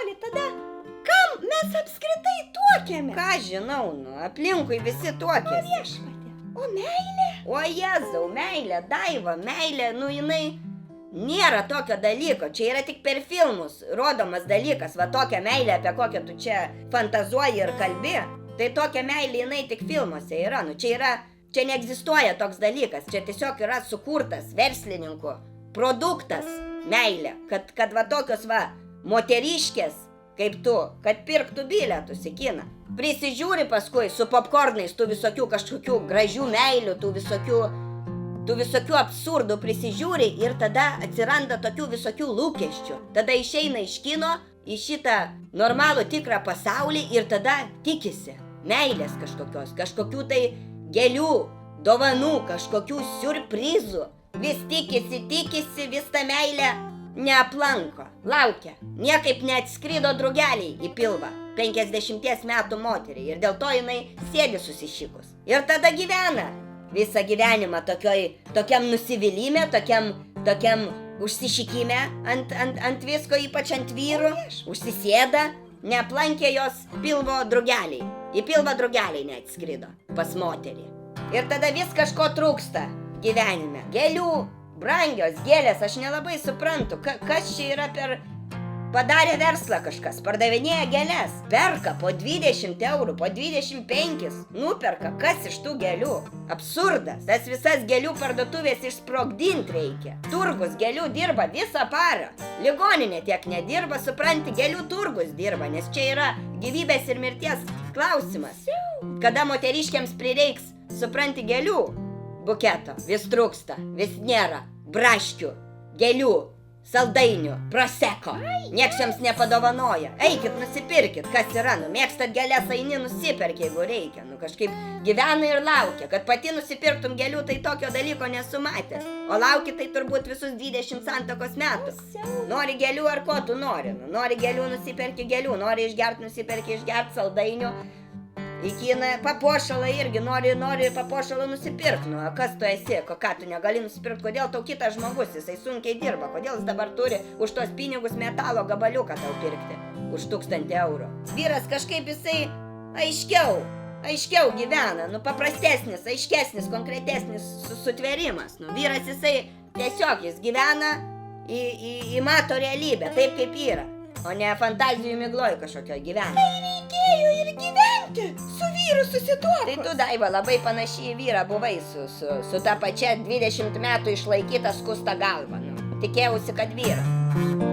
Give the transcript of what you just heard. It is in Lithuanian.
broli, tada kam mes apskritai tuokėme? Ką žinau, aplinkui visi tuokėsi. Viešpatie, o meilė? O Jėzau, meilė, Daiva, meilė, jinai nėra tokio dalyko, čia yra tik per filmus rodomas dalykas, va tokia meilė, apie kokią tu čia fantazuoji ir kalbi, tai tokia meilė jinai tik filmuose yra, čia neegzistuoja toks dalykas, čia tiesiog yra sukurtas verslininkų produktas meilė, kad va tokios va moteriškės kaip tu, kad pirktų bilietus į kiną. Prisižiūri paskui su popkornais tų visokių kažkokių gražių meilių, tų visokių absurdų prisižiūri ir tada atsiranda tokių visokių lūkesčių. Tada išeina iš kino į šitą normalų tikrą pasaulį ir tada tikisi meilės kažkokių tai gėlių, dovanų, kažkokių siurprizų. Vis tikisi, vis ta meilė neaplanko, laukia. Niekaip neatskrido drugeliai į pilvą 50 metų moteriai ir dėl to jinai sėdi susišikus. Ir tada gyvena visą gyvenimą tokiam nusivylimė, tokiam užsišikime ant visko, ypač ant vyrų, užsisėda, neaplankė jos pilvo drugeliai. Į pilvą drugeliai neatskrido pas moterį. Ir tada vis kažko trūksta gyvenime. Gėlių, brangios gėlės, aš nelabai suprantu, kas čia yra padarė verslą kažkas, pardavinėja gėlės, perka po 20 eurų, po 25, nuperka, kas iš tų gėlių? Absurdas, tas visas gėlių parduotuvės išsprogdint reikia. Turgus gėlių dirba visą parą, ligoninė tiek nedirba, supranti, gėlių turgus dirba, nes čia yra gyvybės ir mirties klausimas. Kada moteriškiams prireiks, supranti, gėlių buketo, vis trūksta, vis nėra, braškių, gėlių, saldainių, proseko. Nieks jums nepadovanoja. Eikit, nusipirkit, kas yra, mėgstat gėlės, eini, nusiperk, jeigu reikia. Kažkaip gyvena ir laukia, kad pati nusipirktum gėlių, tai tokio dalyko nesu matęs. O lauki tai turbūt visus 20 santuokos metų. Nori gėlių ar ko tu nori? Nori gėlių, nusipirki gėlių, nori nusipirki išgert saldainių. Į kiną papuošalą irgi nori papuošalą nusipirkti. Kas tu esi, ką tu negali nusipirkti, kodėl tau kitas žmogus, jisai sunkiai dirba, kodėl jis dabar turi už tos pinigus metalo gabaliuką tau pirkti už 1000 eurų. Vyras kažkaip jisai aiškiau gyvena, paprastesnis, aiškesnis, konkretesnis sutverimas. Vyras jisai tiesiog jis gyvena į mato realybę, taip kaip yra, o ne fantazijų migloj kažkokio gyvena. Tai reikėjo ir gyventi, su vyru susituokus. Tai tu, Daiva, labai panašiai į vyrą buvai su ta pačia 20 metų išlaikyta skusta galva. Tikėjausi, kad vyras.